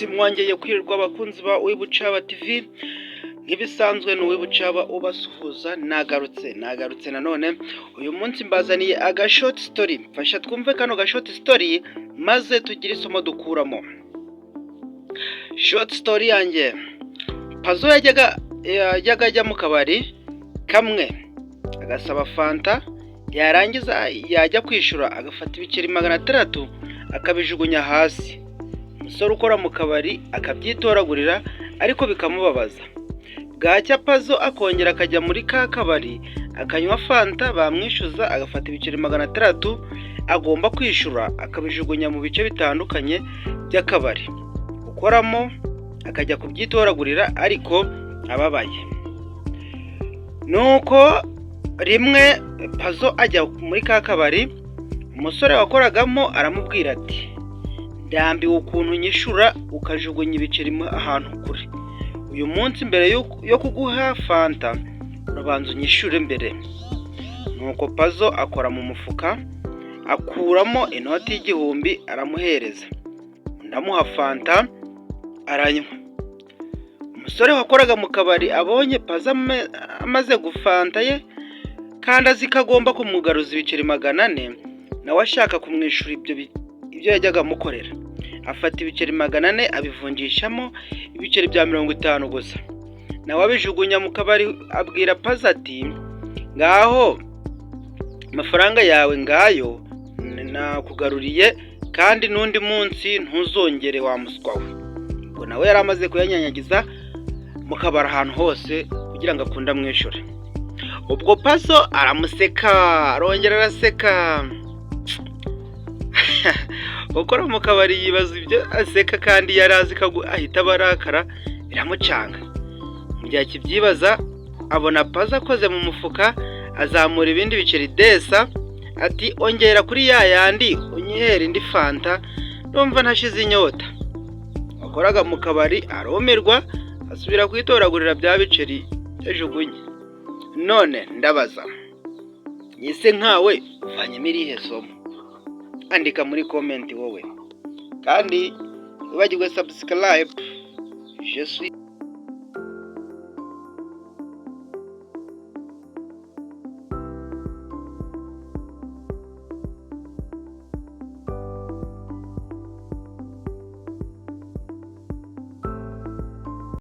ati mwongeye kwirirwa abakunzi ba Uwibucaba TV, nk'ibisanzwe ni Uwibucaba ubasuhuza. Nagarutse nanone. Uyu munsi mbazaniye aga short story, mfasha twumve kano ga short story maze tugire isomo dukuramo. Short story yanjye: Pazo yajyaga ajya mu kabari kamwe agasaba fanta, yarangiza yajya kwishura agafata ibiceri 600 akabijugunya hasi. Umusore ukora mu kabari akabyitoragurira ariko bikamubabaza. Bwacya Pazo akongera akajya muri ka kabari akanywa fanta, bamwishyuza agafata ibiceri 600 agomba kwishura akabijugunya mu bice bitandukanye by'akabari. Ukoramo akajya kubyitoragurira ariko ababaye. Nuko rimwe Pazo ajya muri ka kabari, umusore wakoragamo aramubwira ati: ndambiwe ukuntu nyishura ukajugunya ibiceri ahantu kure. Uyu munsi mbere yo kuguha fanta urabanza unyishure mbere. Nuko Pazo akora mu mufuka akuramo inoti y'igihumbi aramuhereza. Ndamuha fanta aranywa. Umusore wakoraga mu kabari abonye Pazo amaze gufanta ye kandi azi ko agomba kumugaruza ibiceri 400, nawe ashaka kumwishura ibyo yajyaga amukorera. Afata ibiceri 400 abivungishamo ibiceri bya 50 gusa, nawe abijugunya mu kabari. Abwira Pazo ati: ngaho amafaranga yawe ngayo nakugaruriye, kandi n'undi munsi ntuzongere wa muswa we. Ubwo nawe yari amaze kuyanyanyagiza mu kabari ahantu hose kugira ngo akunda amwishure. Ubwo Pazo aramuseka, arongera araseka. Ukora mu kabari yibaza ibyo aseka kandi yarazi ko ahita barakara biramucanga. Mu gihe akibyibaza abona Pazo akoze mu mufuka azamura ibindi biceri desa, ati: ongera kuri ya yandi unyihere indi fanta, ndumva ntashize inyota. Wakoraga mu kabari aromerwa asubira kwitoragurira bya biceri yajugunye. None ndabaza, nyise nkawe uvanyemo irihe somo? Andika muri comment wowe, kandi wibagirwe subscribe. Je suis